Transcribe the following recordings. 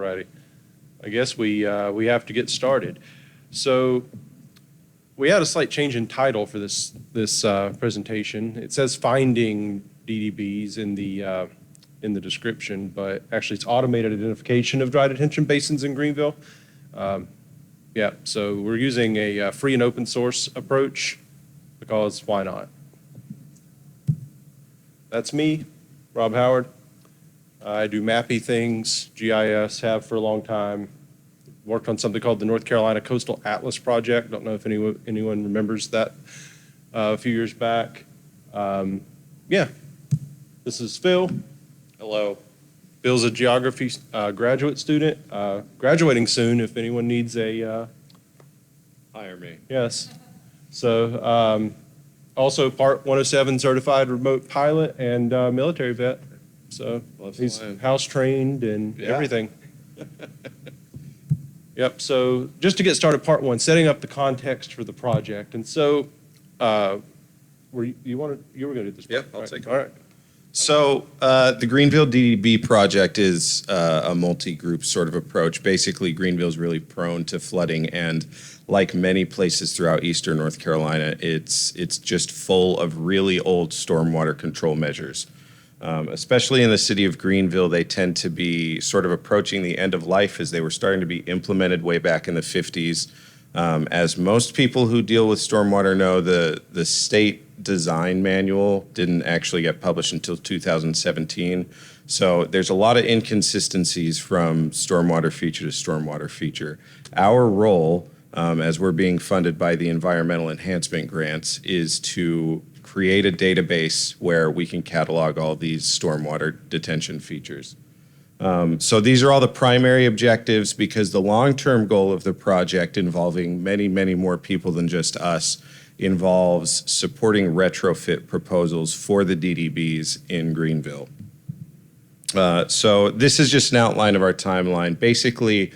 righty. I guess we have to get started. So we had a slight change in title for this presentation. It says finding DDBs in the description, but actually it's automated identification of dry detention basins in Greenville. Yeah, so we're using a free and open source approach because why not? That's me, Rob Howard. I do mappy things, GIS, have for a long time. Worked on something called the North Carolina Coastal Atlas Project. Don't know if anyone remembers that a few years back. Yeah, this is Phil. Hello. Phil's a geography graduate student, graduating soon if anyone needs a... Hire me. Yes. So also Part 107 certified remote pilot and military vet. So he's house trained and everything. Yep. So just to get started, part one, setting up the context for the project. And so, you were going to do this? Yeah, I'll take it. All right. So the Greenville DDB project is a multi-group sort of approach. Basically, Greenville is really prone to flooding, and like many places throughout eastern North Carolina, it's just full of really old stormwater control measures. Especially in the city of Greenville, they tend to be sort of approaching the end of life as they were starting to be implemented way back in the 50s. As most people who deal with stormwater know, the state design manual didn't actually get published until 2017. So there's a lot of inconsistencies from stormwater feature to stormwater feature. Our role, as we're being funded by the environmental enhancement grants, is to create a database where we can catalog all these stormwater detention features. So these are all the primary objectives, because the long-term goal of the project, involving many, many more people than just us, involves supporting retrofit proposals for the DDBs in Greenville. So this is just an outline of our timeline. Basically,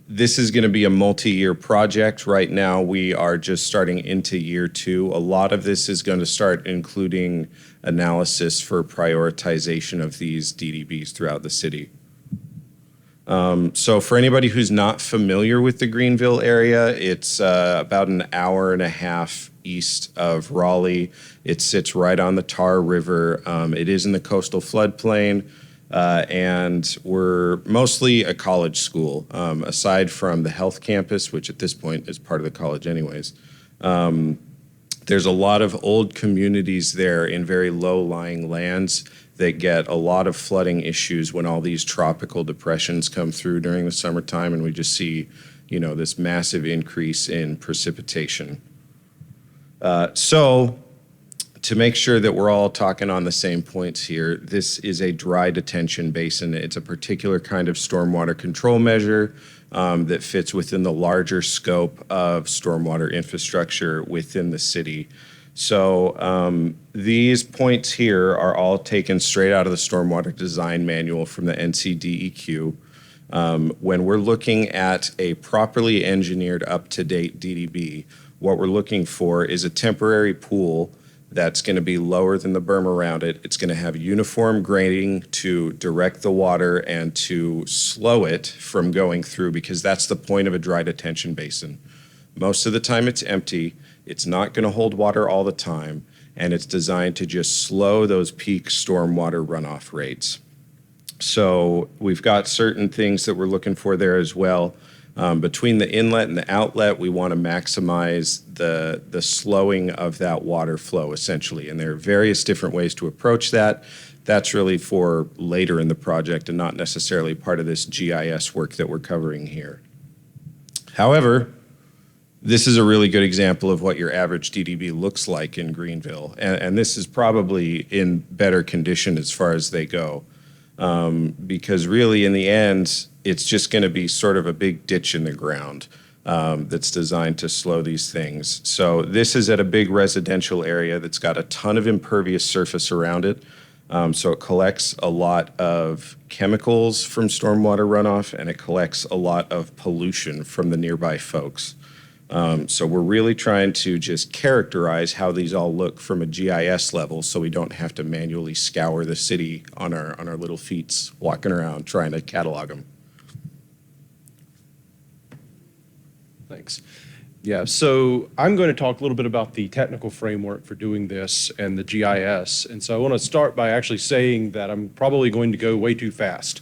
this is going to be a multi-year project. Right now, we are just starting into year 2. A lot of this is going to start including analysis for prioritization of these DDBs throughout the city. So for anybody who's not familiar with the Greenville area, it's about an hour and a half east of Raleigh. It sits right on the Tar River. It is in the coastal floodplain. And we're mostly a college school, aside from the health campus, which at this point is part of the college anyways. There's a lot of old communities there in very low-lying lands that get a lot of flooding issues when all these tropical depressions come through during the summertime, and we just see, this massive increase in precipitation. So to make sure that we're all talking on the same points here, this is a dry detention basin. It's a particular kind of stormwater control measure that fits within the larger scope of stormwater infrastructure within the city. So these points here are all taken straight out of the Stormwater Design Manual from the NCDEQ. When we're looking at a properly engineered, up-to-date DDB, what we're looking for is a temporary pool that's going to be lower than the berm around it. It's going to have uniform grading to direct the water and to slow it from going through, because that's the point of a dry detention basin. Most of the time it's empty. It's not going to hold water all the time, and it's designed to just slow those peak stormwater runoff rates. So we've got certain things that we're looking for there as well. Between the inlet and the outlet, we want to maximize the slowing of that water flow, essentially. And there are various different ways to approach that. That's really for later in the project and not necessarily part of this GIS work that we're covering here. However, this is a really good example of what your average DDB looks like in Greenville. And this is probably in better condition as far as they go. Because really, in the end, it's just going to be sort of a big ditch in the ground that's designed to slow these things. So this is at a big residential area that's got a ton of impervious surface around it. So it collects a lot of chemicals from stormwater runoff, and it collects a lot of pollution from the nearby folks. So we're really trying to just characterize how these all look from a GIS level, so we don't have to manually scour the city on our little feet walking around trying to catalog them. Thanks. Yeah, so I'm going to talk a little bit about the technical framework for doing this and the GIS. And so I want to start by actually saying that I'm probably going to go way too fast.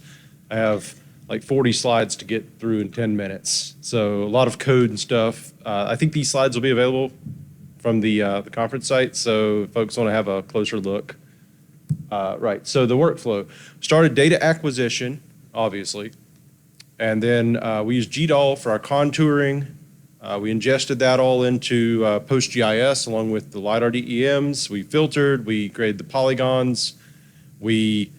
I have like 40 slides to get through in 10 minutes. So a lot of code and stuff. I think these slides will be available from the conference site, so if folks want to have a closer look. Right, so the workflow. Started data acquisition, obviously, and then we used GDAL for our contouring. We ingested that all into PostGIS along with the LiDAR DEMs. We filtered, we graded the polygons, we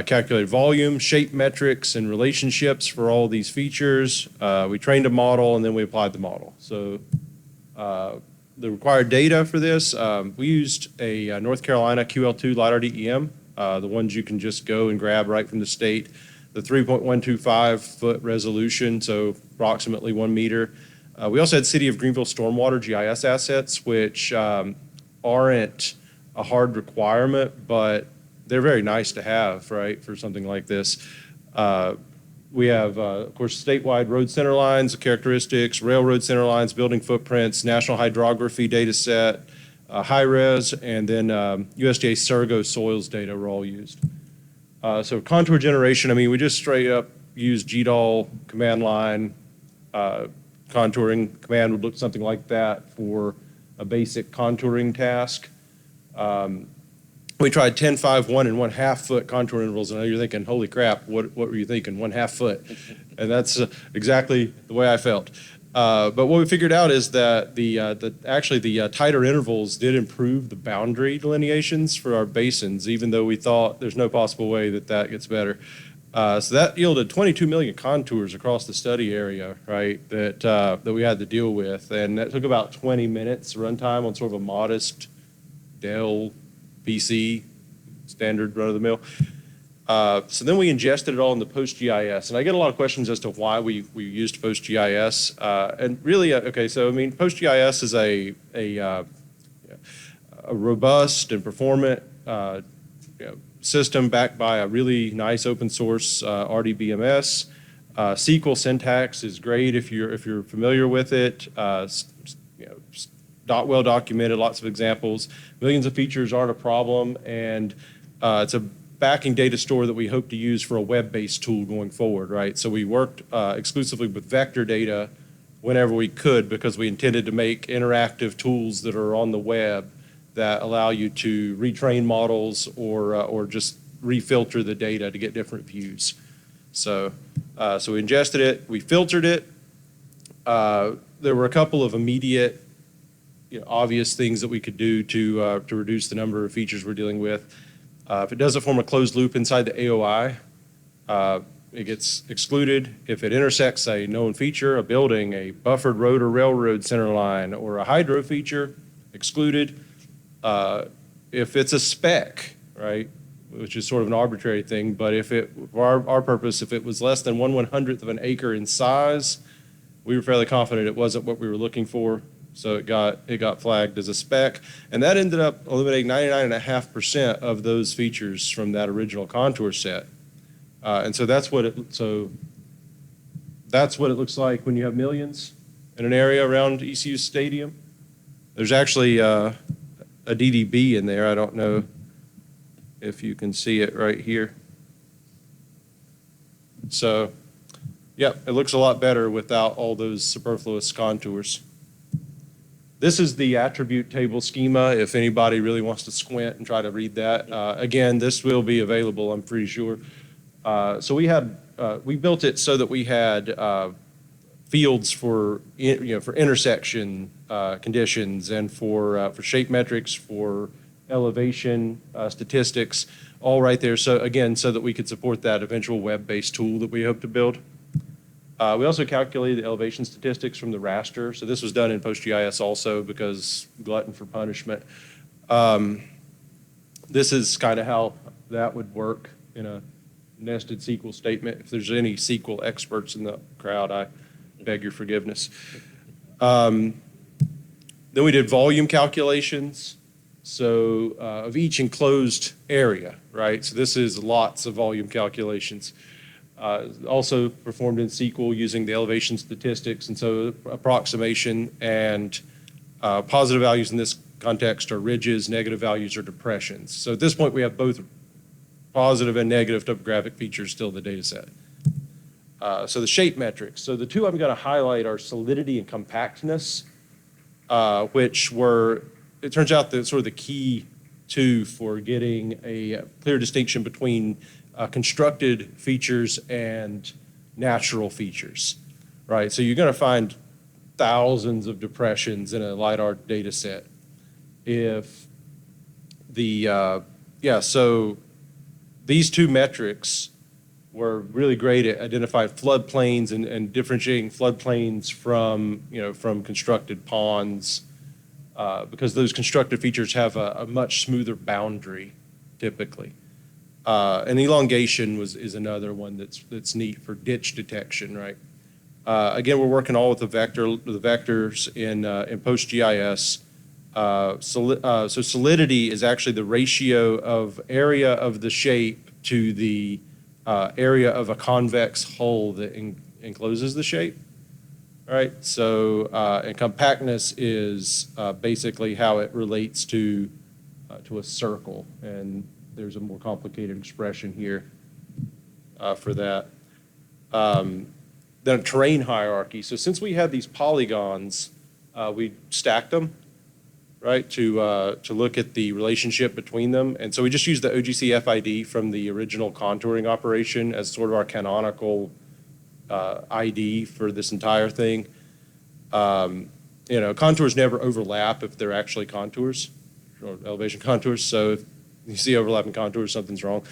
calculated volume, shape metrics, and relationships for all these features. We trained a model, and then we applied the model. So the required data for this, we used a North Carolina QL2 LiDAR DEM, the ones you can just go and grab right from the state. The 3.125 foot resolution, so approximately 1 meter. We also had City of Greenville stormwater GIS assets, which aren't a hard requirement, but they're very nice to have, right, for something like this. We have, of course, statewide road center lines, characteristics, railroad center lines, building footprints, national hydrography data set, high-res, and then USDA Surgo soils data were all used. So contour generation, I mean, we just straight up use GDAL command line. Contouring command would look something like that for a basic contouring task. We tried 10, 5, 1, and 1/2 foot contour intervals, and I know you're thinking, holy crap, what were you thinking, 1/2 foot? And that's exactly the way I felt. But what we figured out is that the tighter intervals did improve the boundary delineations for our basins, even though we thought there's no possible way that that gets better. So that yielded 22 million contours across the study area, right, that we had to deal with. And that took about 20 minutes runtime on sort of a modest Dell PC, standard run-of-the-mill. So then we ingested it all into PostGIS. And I get a lot of questions as to why we used PostGIS. And really, okay, so I mean, PostGIS is a robust and performant system backed by a really nice open source RDBMS. SQL syntax is great if you're familiar with it. Well documented, lots of examples. Millions of features aren't a problem, and it's a backing data store that we hope to use for a web-based tool going forward, right? So we worked exclusively with vector data whenever we could because we intended to make interactive tools that are on the web that allow you to retrain models or just refilter the data to get different views. So we ingested it, we filtered it. There were a couple of immediate, obvious things that we could do to reduce the number of features we're dealing with. If it doesn't form a closed loop inside the AOI, it gets excluded. If it intersects a known feature, a building, a buffered road or railroad center line, or a hydro feature, excluded. If it's a spec, right, which is sort of an arbitrary thing, but if it, for our purpose, if it was less than 1/100th of an acre in size, we were fairly confident it wasn't what we were looking for, so it got flagged as a spec, and that ended up eliminating 99.5% of those features from that original contour set, and so that's what it looks like when you have millions in an area around ECU Stadium. There's actually a DDB in there. I don't know if you can see it right here. So, yep, it looks a lot better without all those superfluous contours. This is the attribute table schema if anybody really wants to squint and try to read that. Again, this will be available, I'm pretty sure. So we built it so that we had fields for intersection conditions and for shape metrics, for elevation statistics, all right there. So again, so that we could support that eventual web-based tool that we hope to build. We also calculated the elevation statistics from the raster. So this was done in PostGIS also because glutton for punishment. This is kind of how that would work in a nested SQL statement. If there's any SQL experts in the crowd, I beg your forgiveness. Then we did volume calculations. So of each enclosed area, right? So this is lots of volume calculations. Also performed in SQL using the elevation statistics, and so approximation and positive values in this context are ridges, negative values are depressions. So at this point, we have both positive and negative topographic features still in the data set. So the shape metrics. So the two I'm going to highlight are solidity and compactness, which were, it turns out, that sort of the key two for getting a clear distinction between constructed features and natural features, right? So you're going to find thousands of depressions in a LiDAR data set. If the, so these two metrics were really great at identifying floodplains and differentiating floodplains from, from constructed ponds, because those constructed features have a much smoother boundary typically. And elongation is another one that's neat for ditch detection, right? Again, we're working all with the vectors in PostGIS. So solidity is actually the ratio of area of the shape to the area of a convex hull that encloses the shape. All right. So and compactness is basically how it relates to a circle, and there's a more complicated expression here for that. Then terrain hierarchy. So since we had these polygons, we stacked them, right, to look at the relationship between them. And so we just used the OGC FID from the original contouring operation as sort of our canonical ID for this entire thing. Contours never overlap if they're actually contours or elevation contours. So if you see overlapping contours, something's wrong.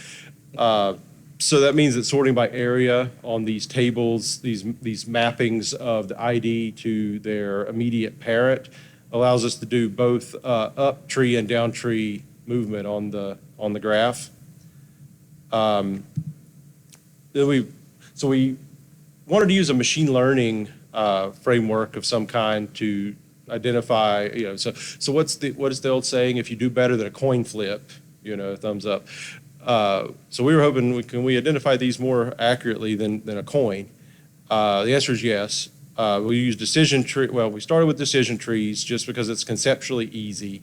So that means that sorting by area on these tables, these mappings of the ID to their immediate parent, allows us to do both up tree and down tree movement on the graph. So we wanted to use a machine learning framework of some kind to identify, so what is the old saying? If you do better than a coin flip, thumbs up. So we were hoping, can we identify these more accurately than a coin? The answer is yes. We use decision tree. Well, we started with decision trees just because it's conceptually easy.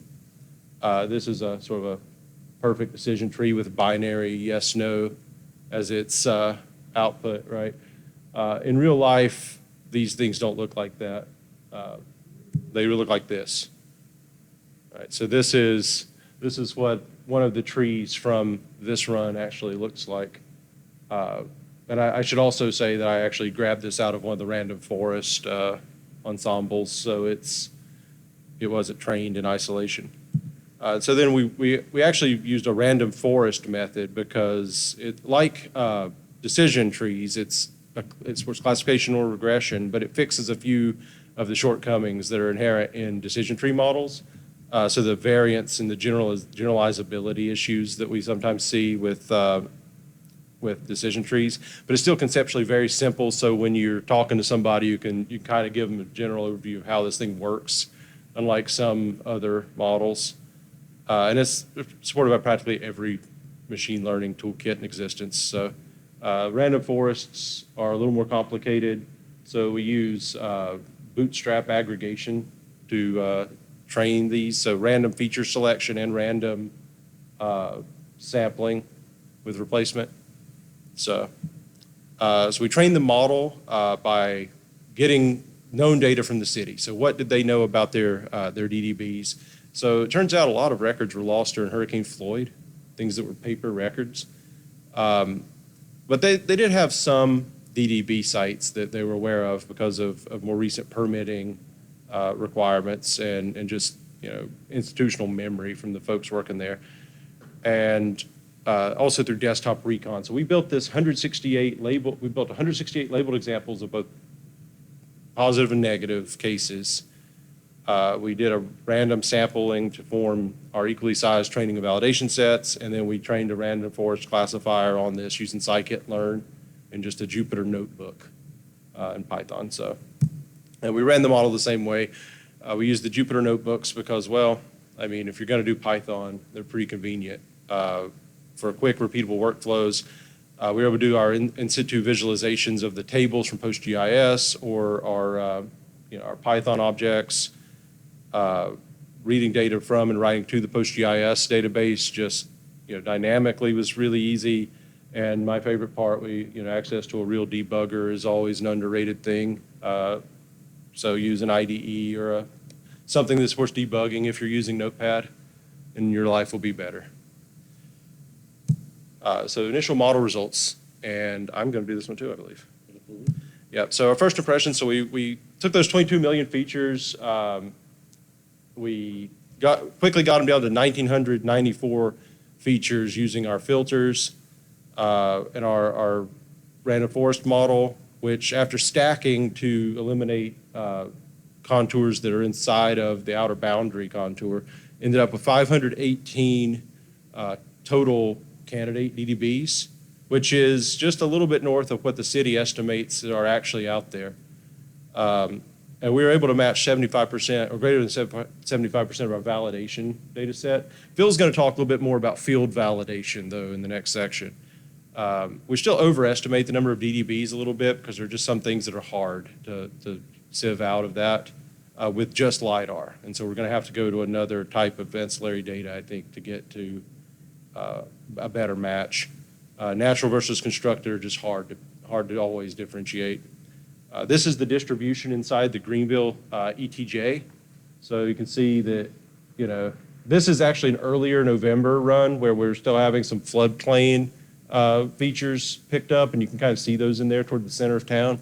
This is a sort of a perfect decision tree with binary yes, no as its output, right? In real life, these things don't look like that. They look like this. Right, so this is what one of the trees from this run actually looks like. And I should also say that I actually grabbed this out of one of the random forest ensembles, so it wasn't trained in isolation. So then we actually used a random forest method because like decision trees, it's classification or regression, but it fixes a few of the shortcomings that are inherent in decision tree models. So the variance and the generalizability issues that we sometimes see with decision trees, but it's still conceptually very simple. So when you're talking to somebody, you can kind of give them a general overview of how this thing works, unlike some other models. And it's supported by practically every machine learning toolkit in existence. So random forests are a little more complicated. So we use bootstrap aggregation to train these. So random feature selection and random sampling with replacement. So we trained the model by getting known data from the city. So what did they know about their DDBs? So it turns out a lot of records were lost during Hurricane Floyd, things that were paper records. But they did have some DDB sites that they were aware of because of more recent permitting requirements and just institutional memory from the folks working there. And also through desktop recon. So we built this 168 labeled examples of both positive and negative cases. We did a random sampling to form our equally sized training and validation sets, and then we trained a random forest classifier on this using scikit-learn and just a Jupyter notebook in Python. And we ran the model the same way. We used the Jupyter notebooks because, if you're going to do Python, they're pretty convenient for quick, repeatable workflows. We were able to do our in situ visualizations of the tables from PostGIS or our Python objects, reading data from and writing to the PostGIS database just dynamically was really easy. And my favorite part, access to a real debugger is always an underrated thing. So use an IDE or something that supports debugging if you're using Notepad, and your life will be better. So initial model results, and I'm going to do this one too, I believe. Yep. So our first impression. So we took those 22 million features. We quickly got them down to 1,994 features using our filters and our random forest model, which after stacking to eliminate contours that are inside of the outer boundary contour, ended up with 518 total candidate DDBs, which is just a little bit north of what the city estimates that are actually out there. And we were able to match 75% or greater than 75% of our validation data set. Phil's going to talk a little bit more about field validation, though, in the next section. We still overestimate the number of DDBs a little bit because there are just some things that are hard to sieve out of that with just LiDAR. And so we're going to have to go to another type of ancillary data, I think, to get to a better match. Natural versus constructed are just hard to always differentiate. This is the distribution inside the Greenville ETJ. So you can see that, this is actually an earlier November run where we're still having some floodplain features picked up, and you can kind of see those in there toward the center of town.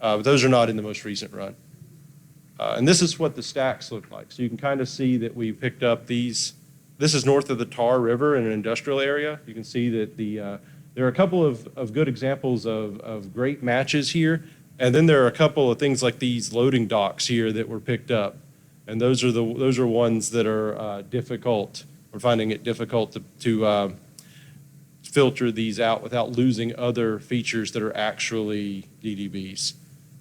But those are not in the most recent run. And this is what the stacks look like. So you can kind of see that we picked up these. This is north of the Tar River in an industrial area. You can see that there are a couple of good examples of great matches here. And then there are a couple of things like these loading docks here that were picked up. And those are ones that are difficult. We're finding it difficult to filter these out without losing other features that are actually DDBs,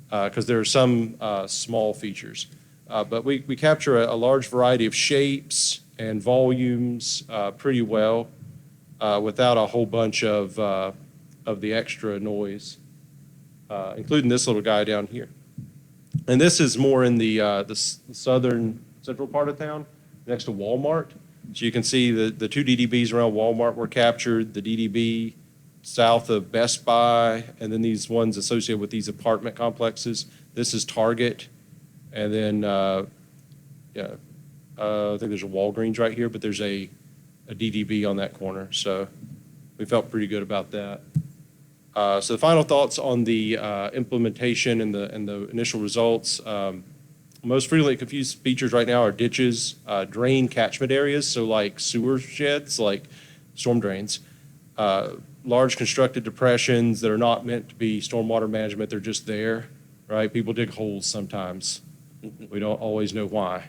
because there are some small features. But we capture a large variety of shapes and volumes pretty well without a whole bunch of the extra noise, including this little guy down here. And this is more in the southern central part of town, next to Walmart. So you can see the two DDBs around Walmart were captured, the DDB south of Best Buy, and then these ones associated with these apartment complexes. This is Target, and then I think there's a Walgreens right here, but there's a DDB on that corner. So we felt pretty good about that. So the final thoughts on the implementation and the initial results. Most frequently confused features right now are ditches, drain catchment areas, so like sewer sheds, like storm drains, large constructed depressions that are not meant to be stormwater management, they're just there, right? People dig holes sometimes. We don't always know why.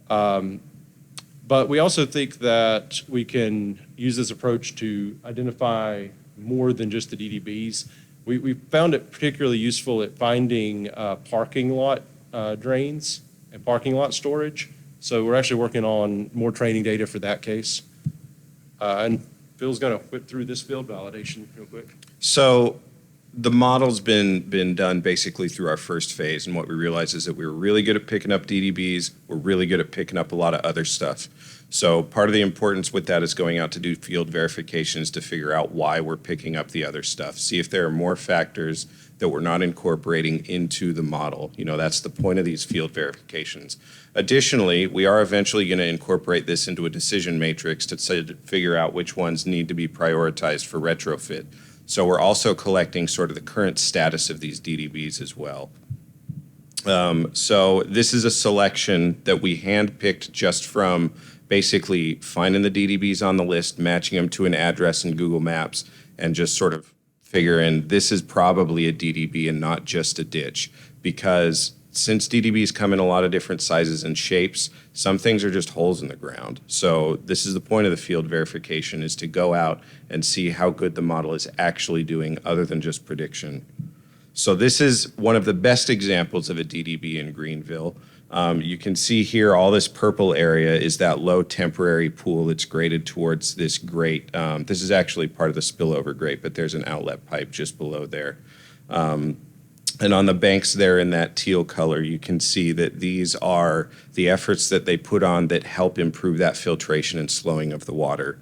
But we also think that we can use this approach to identify more than just the DDBs. We found it particularly useful at finding parking lot drains and parking lot storage. So we're actually working on more training data for that case. And Phil's going to whip through this field validation real quick. So the model's been done basically through our first phase, and what we realized is that we were really good at picking up DDBs, we're really good at picking up a lot of other stuff. So part of the importance with that is going out to do field verifications to figure out why we're picking up the other stuff, see if there are more factors that we're not incorporating into the model. That's the point of these field verifications. Additionally, we are eventually going to incorporate this into a decision matrix to figure out which ones need to be prioritized for retrofit. So we're also collecting sort of the current status of these DDBs as well. So this is a selection that we handpicked just from basically finding the DDBs on the list, matching them to an address in Google Maps, and just sort of figuring this is probably a DDB and not just a ditch. Because since DDBs come in a lot of different sizes and shapes, some things are just holes in the ground. So this is the point of the field verification, is to go out and see how good the model is actually doing other than just prediction. So this is one of the best examples of a DDB in Greenville. You can see here all this purple area is that low temporary pool that's graded towards this grate. This is actually part of the spillover grate, but there's an outlet pipe just below there. And on the banks there in that teal color, you can see that these are the efforts that they put on that help improve that filtration and slowing of the water.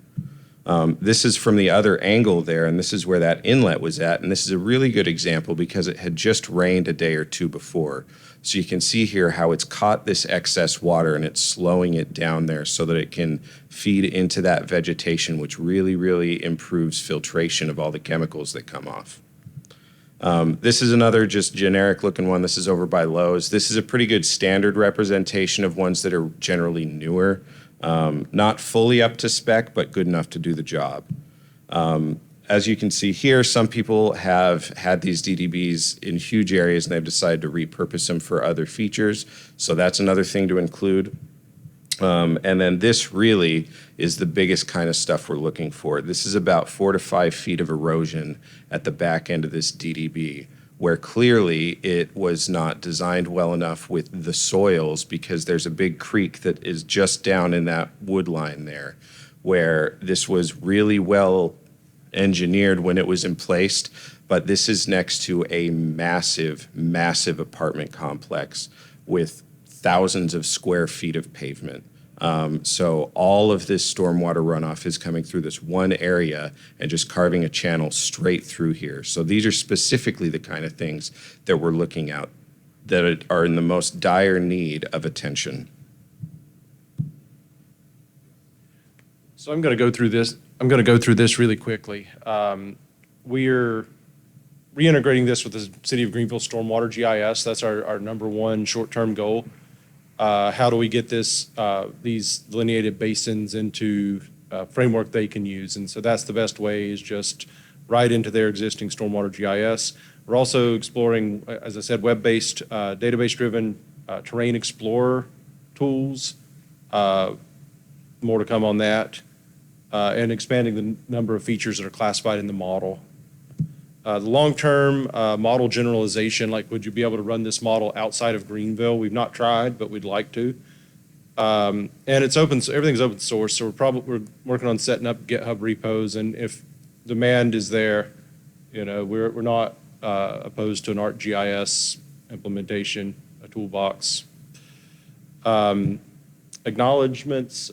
This is from the other angle there, and this is where that inlet was at. And this is a really good example because it had just rained a day or two before. So you can see here how it's caught this excess water and it's slowing it down there so that it can feed into that vegetation, which really, really improves filtration of all the chemicals that come off. This is another just generic looking one. This is over by Lowe's. This is a pretty good standard representation of ones that are generally newer. Not fully up to spec, but good enough to do the job. As you can see here, some people have had these DDBs in huge areas and they've decided to repurpose them for other features. So that's another thing to include. And then this really is the biggest kind of stuff we're looking for. This is about 4 to 5 feet of erosion at the back end of this DDB, where clearly it was not designed well enough with the soils because there's a big creek that is just down in that wood line there, where this was really well engineered when it was in place, but this is next to a massive, massive apartment complex with thousands of square feet of pavement. So all of this stormwater runoff is coming through this one area and just carving a channel straight through here. So these are specifically the kind of things that we're looking at that are in the most dire need of attention. So I'm going to go through this. I'm going to go through this really quickly. We're reintegrating this with the City of Greenville Stormwater GIS. That's our number one short-term goal. How do we get these delineated basins into a framework they can use? And so that's the best way, is just right into their existing stormwater GIS. We're also exploring, as I said, web-based, database-driven terrain explorer tools. More to come on that. And expanding the number of features that are classified in the model. The long-term model generalization, like would you be able to run this model outside of Greenville? We've not tried, but we'd like to. And it's open, so everything's open source, so we're working on setting up GitHub repos, and if demand is there, we're not opposed to an ArcGIS implementation, a toolbox. Acknowledgements.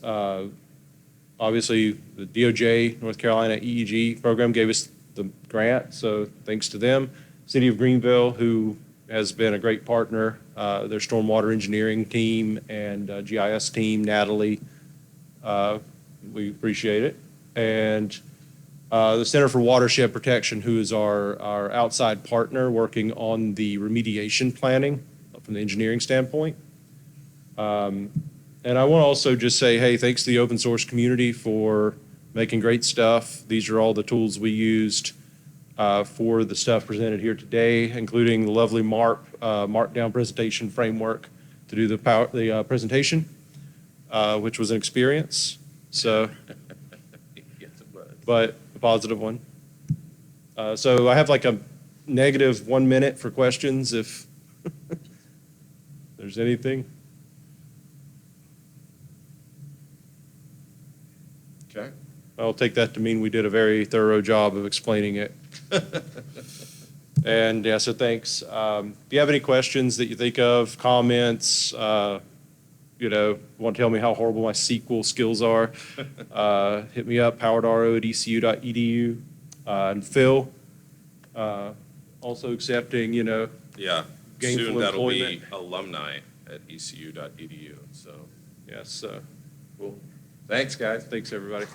Obviously, the DOJ, North Carolina EEG program gave us the grant, so thanks to them. City of Greenville, who has been a great partner, their stormwater engineering team and GIS team, Natalie, we appreciate it. And the Center for Watershed Protection, who is our outside partner working on the remediation planning from the engineering standpoint. And I want to also just say, hey, thanks to the open source community for making great stuff. These are all the tools we used for the stuff presented here today, including the lovely markdown presentation framework to do the presentation, which was an experience. So, Yes, it was. but a positive one. So I have like a negative 1 minute for questions if there's anything. Okay. I'll take that to mean we did a very thorough job of explaining it. And yeah, so thanks. Do you have any questions that you think of, comments, want to tell me how horrible my SQL skills are? Hit me up, howardro@ecu.edu. And Phil, also accepting, Yeah. Gainful Soon that'll employment. be alumni at ecu.edu. So yes, cool. Thanks, guys. thanks, everybody.